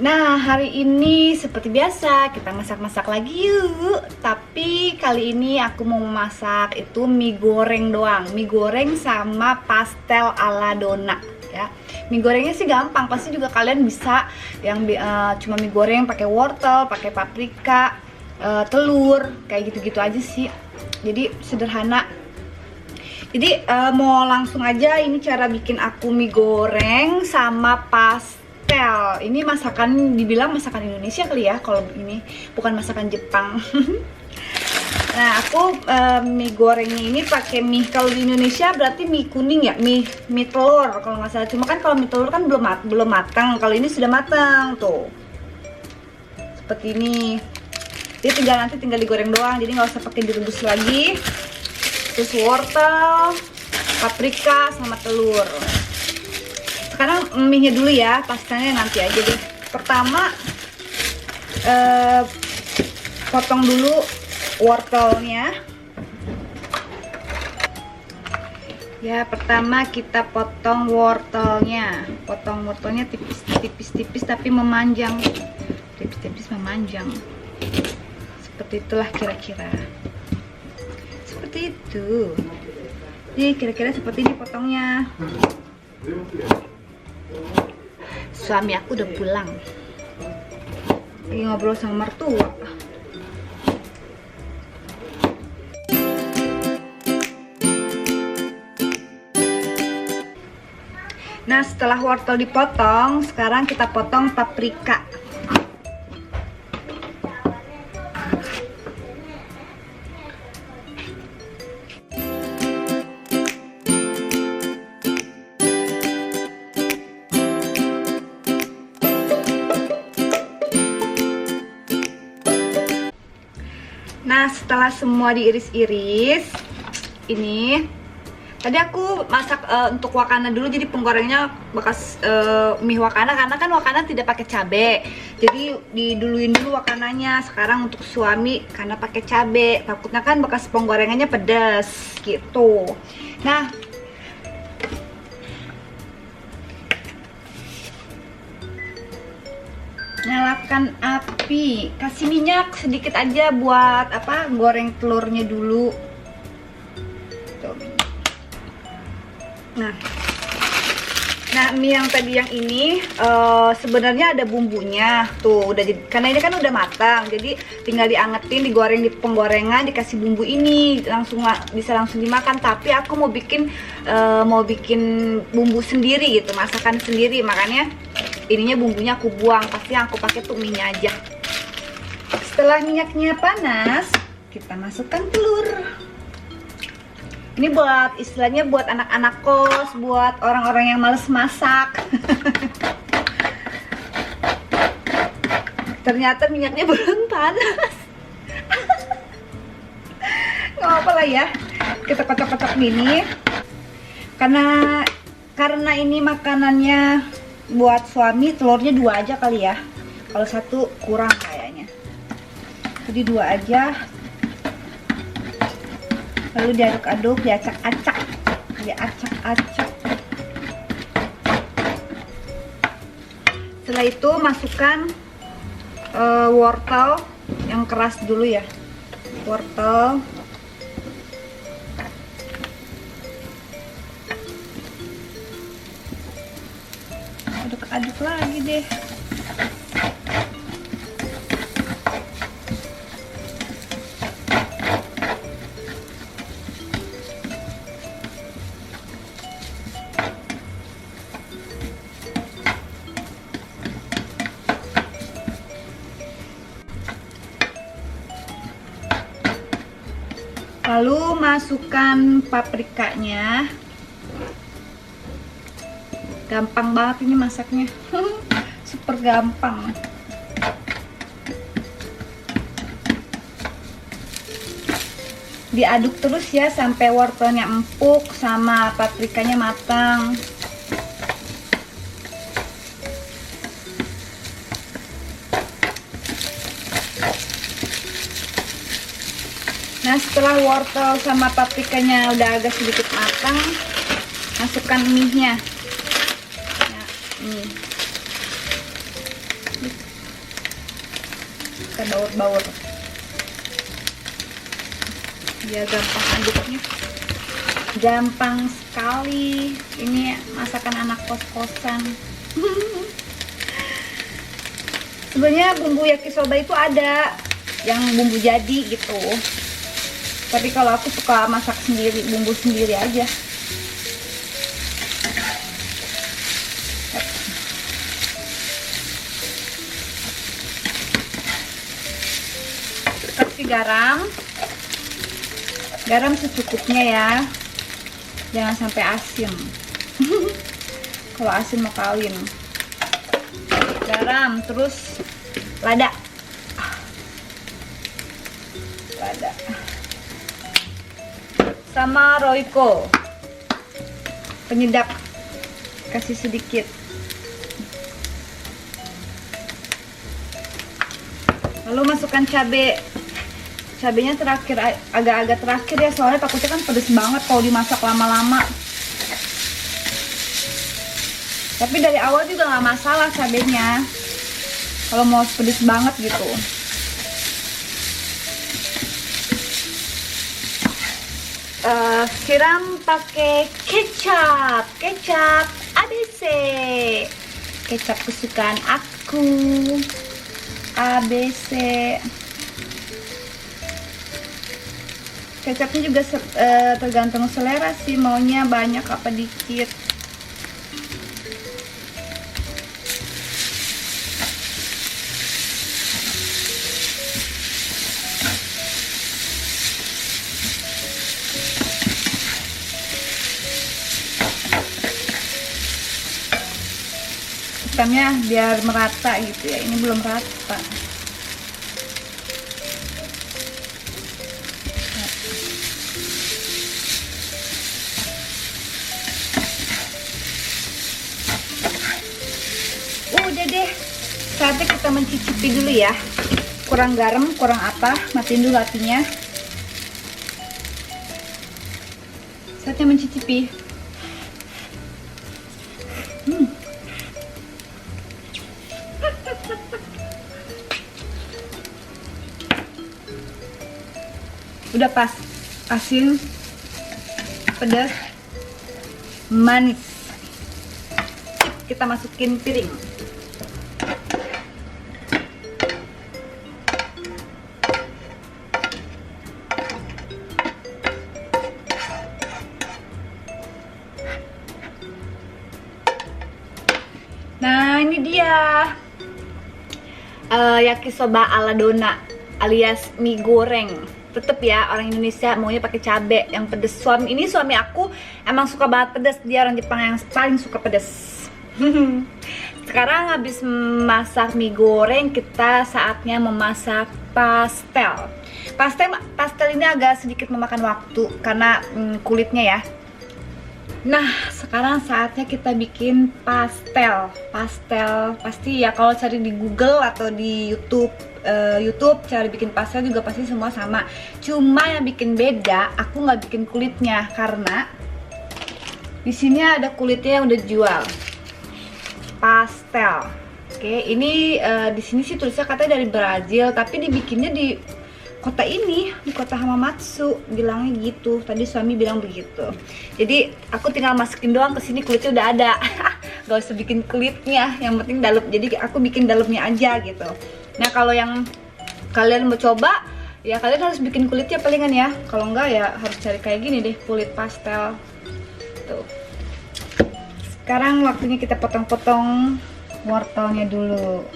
Nah, hari ini seperti biasa kita masak-masak lagi yuk. Tapi kali ini aku mau memasak itu mie goreng doang. Mie goreng sama pastel ala dona ya. Mie gorengnya sih gampang, pasti juga kalian bisa yang cuma mie goreng pakai wortel, pakai paprika, telur, kayak gitu-gitu aja sih. Jadi sederhana. Jadi mau langsung aja, ini cara bikin aku mie goreng sama pastel. Ini masakan, dibilang masakan Indonesia kali ya, kalau ini bukan masakan Jepang. Nah, aku mie gorengnya ini pakai mie, kalau di Indonesia berarti mie kuning ya, mie telur kalau nggak salah. Cuma kan kalau mie telur kan belum matang, kalau ini sudah matang tuh. Seperti ini. Jadi nanti tinggal digoreng doang, jadi nggak usah pakai direbus lagi. Terus wortel, paprika sama telur. Sekarang mie-nya dulu ya, pastelnya nanti aja deh. Pertama potong dulu wortelnya. Ya, pertama kita potong wortelnya. Potong wortelnya tipis-tipis tapi memanjang. Tipis-tipis memanjang. Seperti itulah kira-kira. Seperti itu. Jadi kira-kira seperti ini potongnya. Suami aku udah pulang, lagi ngobrol sama mertua. Nah, setelah wortel dipotong, sekarang kita potong paprika. Nah, setelah semua diiris-iris, ini tadi aku masak untuk wakana dulu, jadi penggorengnya bekas mie wakana, karena kan wakana tidak pakai cabe, jadi diduluin dulu wakananya. Sekarang untuk suami karena pakai cabe, takutnya kan bekas penggorengannya pedas gitu. Nah, nyalakan api, kasih minyak sedikit aja buat apa, goreng telurnya dulu. Tuh. Nah, mie yang tadi yang ini sebenarnya ada bumbunya tuh, udah, karena ini kan udah matang, jadi tinggal diangetin, digoreng di penggorengan, dikasih bumbu ini, bisa langsung dimakan. Tapi aku mau bikin bumbu sendiri gitu, masakan sendiri, makanya ininya bumbunya aku buang, pasti yang aku pakai tuh minyak aja. Setelah minyaknya panas, kita masukkan telur. Ini buat istilahnya buat anak-anak kos, buat orang-orang yang males masak. Ternyata minyaknya belum panas. Nggak apa lah ya, kita kocok-kocok gini. Karena ini makanannya buat suami, telurnya 2 aja kali ya, kalau 1 kurang kayaknya, jadi 2 aja. Lalu diaduk-aduk, diacak-acak. Setelah itu masukkan wortel yang keras dulu ya, wortel. Aduk lagi deh. Lalu masukkan paprikanya. Gampang banget ini masaknya. Super gampang. Diaduk terus ya sampai wortelnya empuk sama paprikanya matang. Nah, setelah wortel sama paprikanya udah agak sedikit matang, masukkan mie-nya. Nah, Kita baur-baur biar gampang aduknya. Gampang sekali, ini masakan anak kos-kosan. Sebenarnya bumbu yakisoba itu ada yang bumbu jadi gitu, tapi kalau aku suka masak sendiri, bumbu sendiri aja. Kasih garam secukupnya ya, jangan sampai asin. Kalau asin mau kawin. Garam, terus lada, sama Royco penyedap, kasih sedikit. Lalu masukkan cabenya terakhir, agak-agak terakhir ya, soalnya takutnya kan pedes banget kalau dimasak lama-lama. Tapi dari awal juga nggak masalah cabenya kalau mau pedes banget gitu. Siram pakai kecap ABC, kecap kesukaan aku, ABC. Kecapnya juga tergantung selera sih, maunya banyak apa dikit. Hitamnya biar merata gitu ya, ini belum rata. Udah deh, saatnya kita mencicipi dulu ya. Kurang garam, kurang apa, matiin dulu apinya. Saatnya mencicipi. Udah pas, asin, pedas, manis. Kita masukin piring. Nah, ini dia yakisoba ala dona alias mie goreng. Tetep ya, orang Indonesia maunya pakai cabe yang pedes. Suami aku emang suka banget pedes, dia orang Jepang yang paling suka pedes. Sekarang habis masak mie goreng, kita saatnya memasak pastel. Pastel ini agak sedikit memakan waktu karena kulitnya ya. Nah, sekarang saatnya kita bikin pastel. Pastel pasti ya, kalau cari di Google atau di YouTube cara bikin pastel juga pasti semua sama. Cuma yang bikin beda, aku nggak bikin kulitnya karena di sini ada kulitnya yang udah jual. Pastel. Oke, ini di sini sih tulisnya katanya dari Brazil, tapi dibikinnya di kota ini, di kota Hamamatsu, bilangnya gitu. Tadi suami bilang begitu. Jadi aku tinggal masukin doang ke sini, kulitnya udah ada. Gak usah bikin kulitnya, yang penting dalam. Jadi aku bikin dalamnya aja gitu. Nah, kalau yang kalian mau coba, ya kalian harus bikin kulitnya palingan ya. Kalau enggak ya harus cari kayak gini deh, kulit pastel. Tuh. Sekarang waktunya kita potong-potong wortelnya dulu.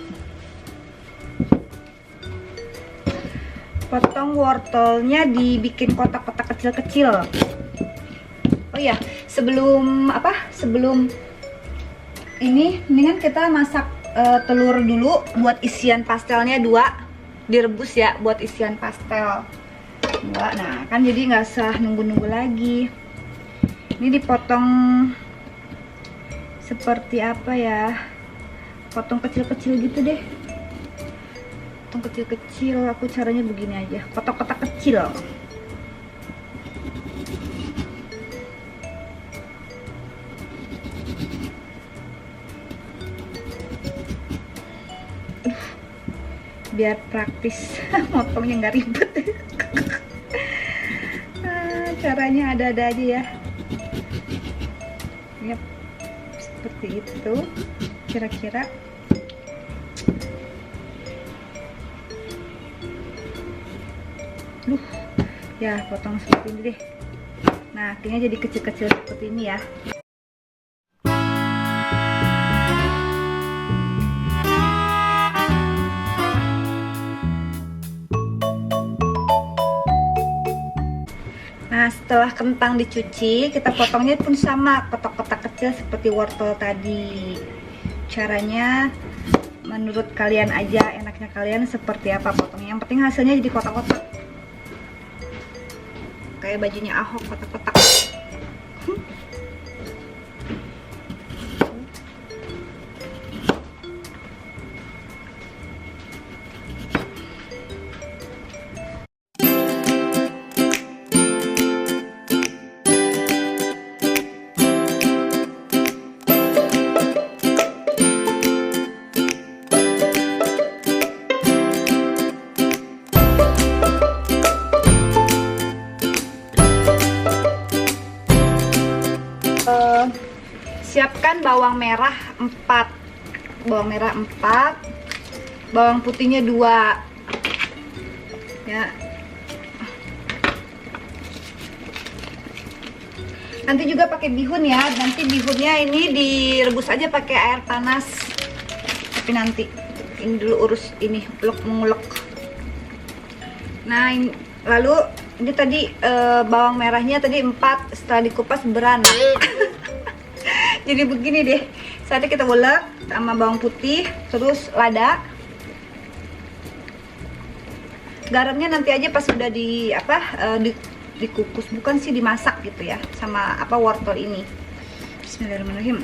Potong wortelnya, dibikin kotak-kotak kecil-kecil. Oh iya, sebelum ini mendingan kita masak telur dulu buat isian pastelnya 2, direbus ya buat isian pastel 2. Nah kan jadi nggak usah nunggu-nunggu lagi. Ini dipotong seperti apa ya, potong kecil-kecil gitu deh. Potong kecil-kecil, aku caranya begini aja, potong kotak kecil. biar praktis motongnya nggak ribet. Caranya ada-ada aja ya. Yap, seperti itu kira-kira. Ya potong seperti ini deh. Nah akhirnya jadi kecil-kecil seperti ini ya. Nah setelah kentang dicuci, kita potongnya pun sama, kotak-kotak kecil seperti wortel tadi. Caranya menurut kalian aja, enaknya kalian seperti apa potongnya. Yang penting hasilnya jadi kotak-kotak. Kayak bajunya Ahok, kotak-kotak. Siapkan bawang merah 4, bawang putihnya 2 ya. Nanti juga pakai bihun ya, nanti bihunnya ini direbus aja pakai air panas, tapi nanti ini dulu urus ini mengulek. Nah ini, lalu ini tadi bawang merahnya tadi 4, setelah dikupas beranak. Jadi begini deh, saatnya kita ulek sama bawang putih, terus lada. Garamnya nanti aja pas sudah dikukus, bukan sih dimasak gitu ya, sama wortel ini. Bismillahirrahmanirrahim.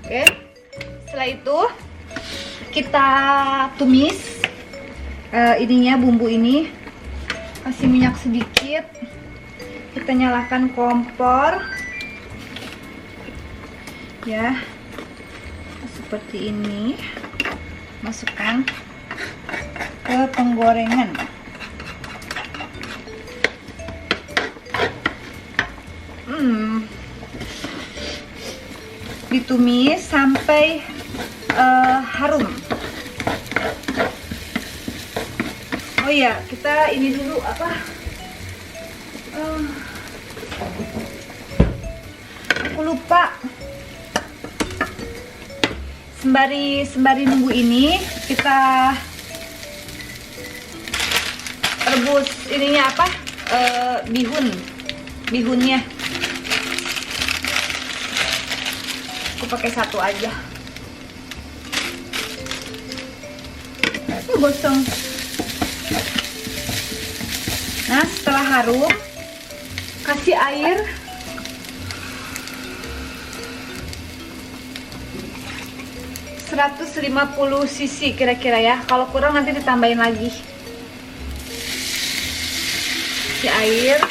Oke, setelah itu kita tumis ininya, bumbu ini, kasih minyak sedikit, kita nyalakan kompor ya, seperti ini, masukkan ke penggorengan. Ditumis sampai harum. Oh iya, kita ini dulu aku lupa. Sembari nunggu ini, kita rebus ininya bihunnya. Aku pakai 1 aja. Gosong. Nah setelah harum, kasih air 150 cc kira-kira ya. Kalau kurang nanti ditambahin lagi. Kasih air.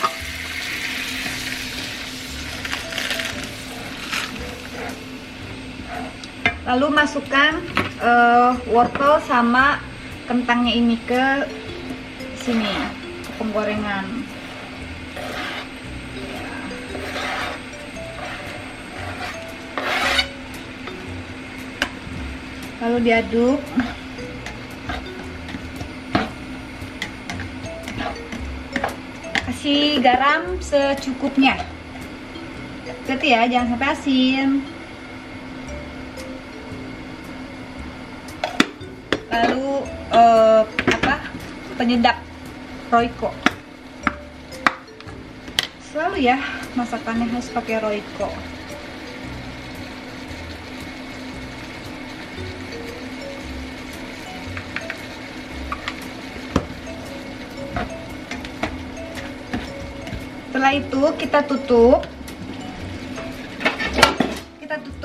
Lalu masukkan wortel sama kentangnya ini ke sini, ke penggorengan. Lalu diaduk. Kasih garam secukupnya. Hati-hati ya, jangan sampai asin. Lalu penyedap Royco. Selalu ya masakannya harus pakai Royco. Setelah itu kita tutup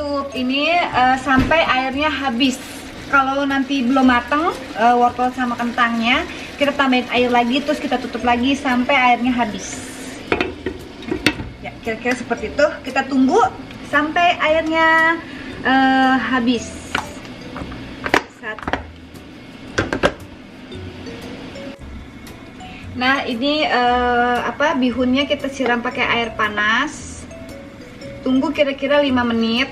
tutup ini sampai airnya habis. Kalau nanti belum matang wortel sama kentangnya, kita tambahin air lagi, terus kita tutup lagi sampai airnya habis. Ya, kira-kira seperti itu. Kita tunggu sampai airnya habis. Nah, ini bihunnya kita siram pakai air panas. Tunggu kira-kira 5 menit.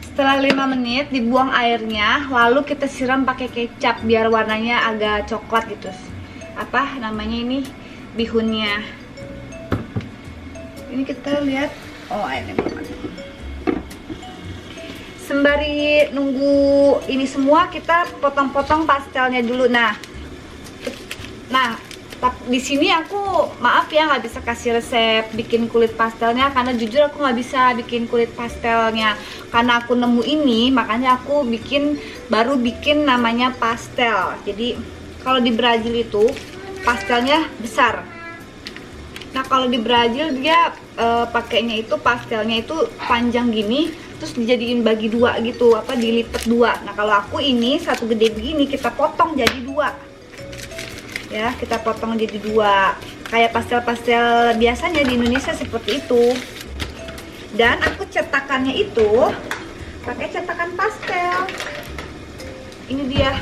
Setelah 5 menit dibuang airnya, lalu kita siram pakai kecap biar warnanya agak coklat gitu. Apa namanya ini? Bihunnya. Ini kita lihat. Oh, airnya belum ada. Sembari nunggu ini semua, kita potong-potong pastelnya dulu. Nah, di sini aku maaf ya nggak bisa kasih resep bikin kulit pastelnya, karena jujur aku nggak bisa bikin kulit pastelnya. Karena aku nemu ini, makanya aku baru bikin namanya pastel. Jadi kalau di Brazil itu pastelnya besar. Nah, kalau di Brazil dia pakainya itu pastelnya itu panjang gini, terus dijadiin bagi dua gitu, dilipet dua. Nah, kalau aku ini satu gede begini, kita potong jadi dua. Ya, kita potong jadi dua. Kayak pastel-pastel biasanya di Indonesia seperti itu. Dan aku cetakannya itu pakai cetakan pastel. Ini dia.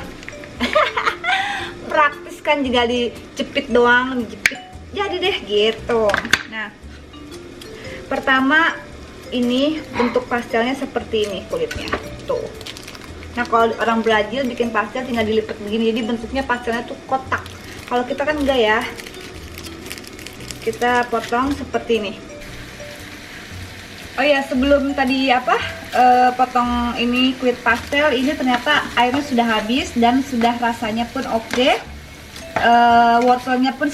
Praktis kan, juga dijepit doang, dijepit. Jadi deh gitu. Nah, pertama ini bentuk pastelnya seperti ini kulitnya. Tuh. Nah, kalau orang Brazil bikin pastel tinggal dilipat begini, jadi bentuknya pastelnya tuh kotak. Kalau kita kan enggak ya. Kita potong seperti ini. Oh ya, sebelum tadi potong ini kulit pastel, ini ternyata airnya sudah habis dan sudah rasanya pun oke. Wortelnya pun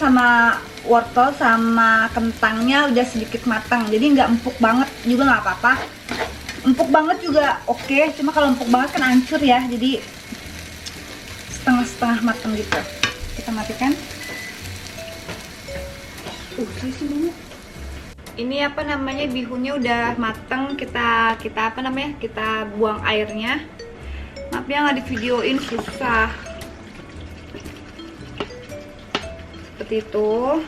wortel sama kentangnya udah sedikit matang, jadi nggak empuk banget juga nggak apa-apa. Empuk banget juga oke, cuma kalau empuk banget kan hancur ya, jadi setengah-setengah matang gitu. Kita matikan. Ini bihunnya udah matang. Kita buang airnya. Maaf ya nggak di videoin, susah. Seperti itu.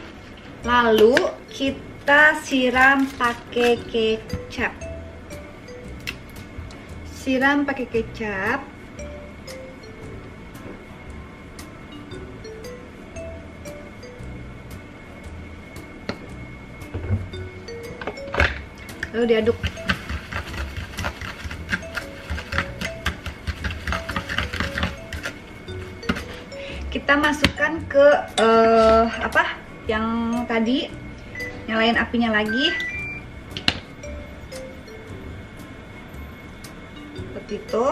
Lalu kita siram pakai kecap. Siram pakai kecap. Lalu diaduk. Kita masukkan ke yang tadi, nyalain apinya lagi. Seperti itu.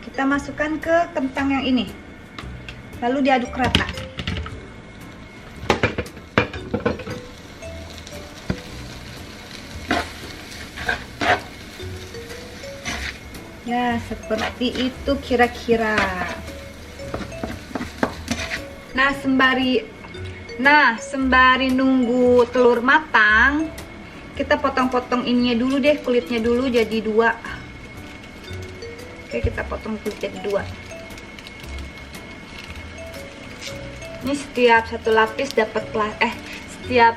Kita masukkan ke kentang yang ini. Lalu diaduk rata. Ya, seperti itu kira-kira. Nah, sembari nunggu telur matang, kita potong-potong ininya dulu deh, kulitnya dulu jadi dua. Oke, kita potong kulit jadi dua. Ini setiap satu lapis dapat setiap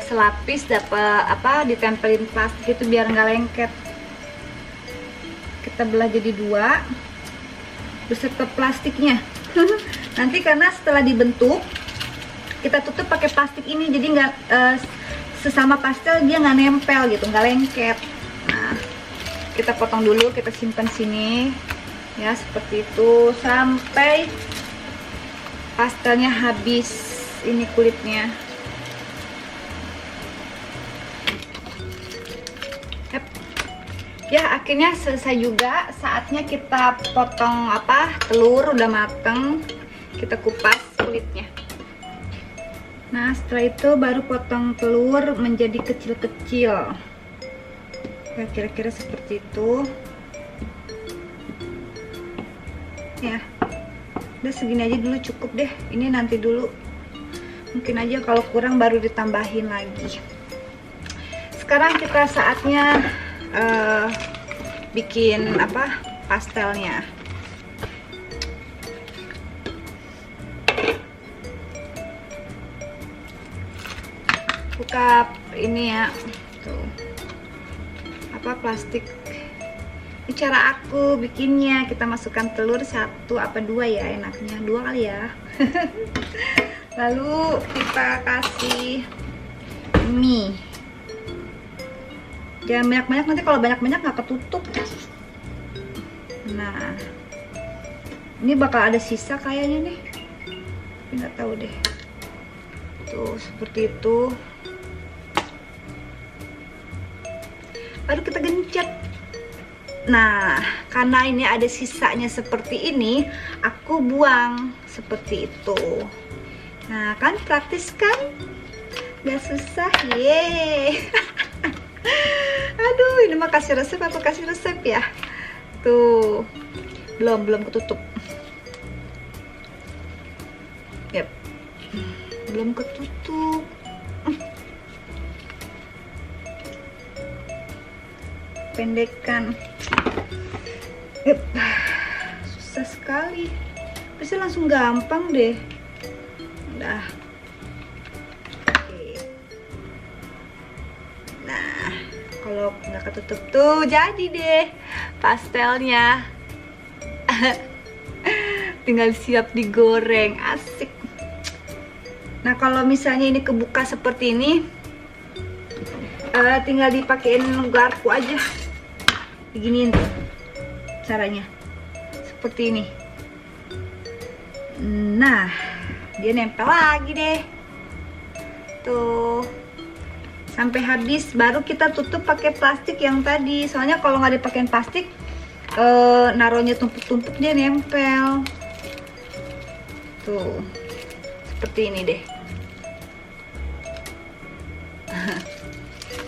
selapis dapat ditempelin plastik itu biar nggak lengket. Kita belah jadi dua beserta plastiknya. Nanti karena setelah dibentuk kita tutup pakai plastik ini, jadi nggak sesama pastel dia nggak nempel gitu, nggak lengket. Nah, kita potong dulu, kita simpan sini ya, seperti itu sampai pastelnya habis ini kulitnya. Ya, akhirnya selesai juga. Saatnya kita potong telur udah mateng. Kita kupas kulitnya. Nah, setelah itu baru potong telur menjadi kecil-kecil. Ya, kira-kira seperti itu. Ya, udah segini aja dulu cukup deh. Ini nanti dulu. Mungkin aja kalau kurang baru ditambahin lagi. sekarang kita saatnya bikin apa, pastelnya. Buka ini ya, tuh apa, plastik. Ini cara aku bikinnya. Kita masukkan telur 1 apa 2 ya, enaknya 2 kali ya. Lalu kita kasih mie. Jangan banyak-banyak, nanti kalau banyak-banyak nggak ketutup. Nah, ini bakal ada sisa kayaknya nih, nggak tahu deh. Tuh seperti itu. Baru kita gencet. Nah, karena ini ada sisanya seperti ini, aku buang seperti itu. Nah, kan praktis kan? Gak susah, yeay. Aduh, ini mah kasih resep apa kasih resep ya? Tuh, belum ketutup. Yep, belum ketutup. Pendekkan. Yep. Susah sekali. Pasti langsung gampang deh. Udah. Oke. Nah, kalau nggak ketutup tuh jadi deh pastelnya. Tinggal siap digoreng, asik. Nah, kalau misalnya ini kebuka seperti ini, tinggal dipakein garpu aja. Beginiin tuh caranya, seperti ini. Nah, dia nempel lagi deh tuh sampai habis. Baru kita tutup pakai plastik yang tadi, soalnya kalau nggak dipakein plastik, naruhnya tumpuk-tumpuk dia nempel tuh seperti ini deh.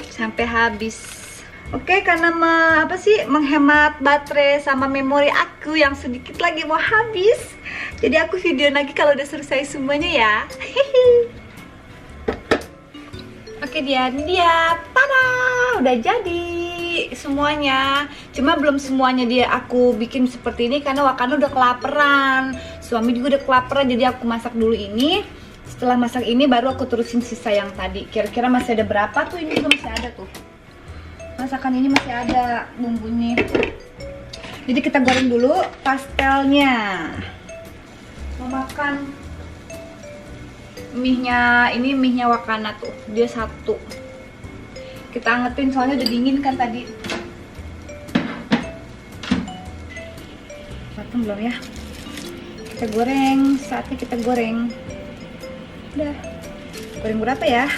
Sampai habis. Oke, karena menghemat baterai sama memori aku yang sedikit lagi mau habis, jadi aku video lagi kalau udah selesai semuanya ya. Oke, ini dia, tada, udah jadi semuanya. Cuma belum semuanya aku bikin seperti ini karena Wakana udah kelaparan, suami juga udah kelaparan, jadi aku masak dulu ini. Setelah masak ini baru aku terusin sisa yang tadi. Kira-kira masih ada berapa tuh? Ini juga masih ada tuh. Masakan ini masih ada bumbunya. Jadi kita goreng dulu pastelnya. Mau makan mie-nya, ini mie-nya Wakana tuh. Dia 1. Kita angetin soalnya udah dingin kan tadi. Matang belum ya? Kita goreng, saatnya kita goreng. Udah. Goreng berapa ya?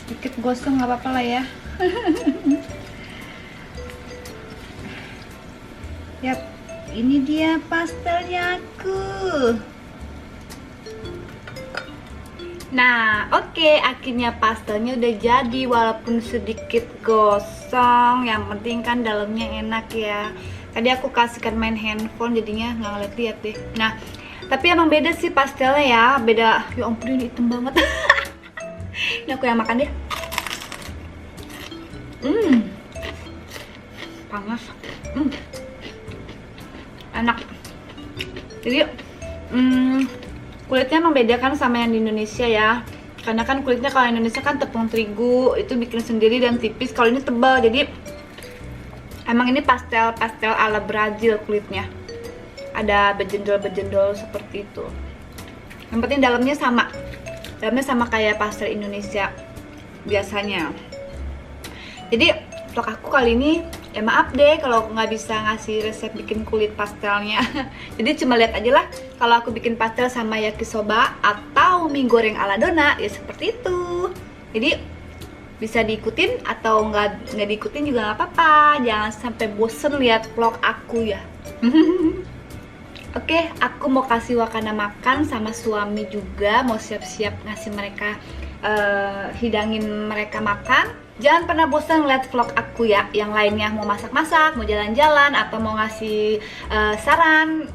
Sedikit gosong nggak apa-apa lah ya. Yap, ini dia pastelnya aku. Nah, oke, akhirnya pastelnya udah jadi, walaupun sedikit gosong. Yang penting kan dalamnya enak ya. Tadi aku kasihkan main handphone, jadinya nggak ngeliat-liat deh. Nah, tapi emang beda sih pastelnya ya, beda. Ya ampun, ini hitam banget. Ini aku yang makan deh. Panas. Enak. Jadi kulitnya emang beda kan sama yang di Indonesia ya. Karena kan kulitnya kalau Indonesia kan tepung terigu, itu bikin sendiri dan tipis. Kalau ini tebal, jadi emang ini pastel ala Brazil kulitnya. Ada bejendol-bejendol seperti itu. Yang penting dalamnya sama kayak pastel Indonesia biasanya. Jadi vlog aku kali ini, ya maaf deh kalau nggak bisa ngasih resep bikin kulit pastelnya. Jadi cuma lihat aja lah kalau aku bikin pastel sama yakisoba atau mie goreng ala Dona, ya seperti itu. Jadi bisa diikutin atau nggak diikutin juga nggak apa-apa. Jangan sampai bosen lihat vlog aku ya. Oke, aku mau kasih Wakana makan sama suami juga, mau siap-siap ngasih mereka hidangin mereka makan. Jangan pernah bosan ngeliat vlog aku ya, yang lainnya mau masak-masak, mau jalan-jalan, atau mau ngasih saran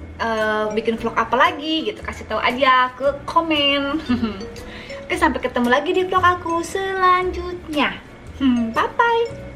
bikin vlog apa lagi gitu, kasih tahu aja ke komen. Oke, sampai ketemu lagi di vlog aku selanjutnya. Bye bye.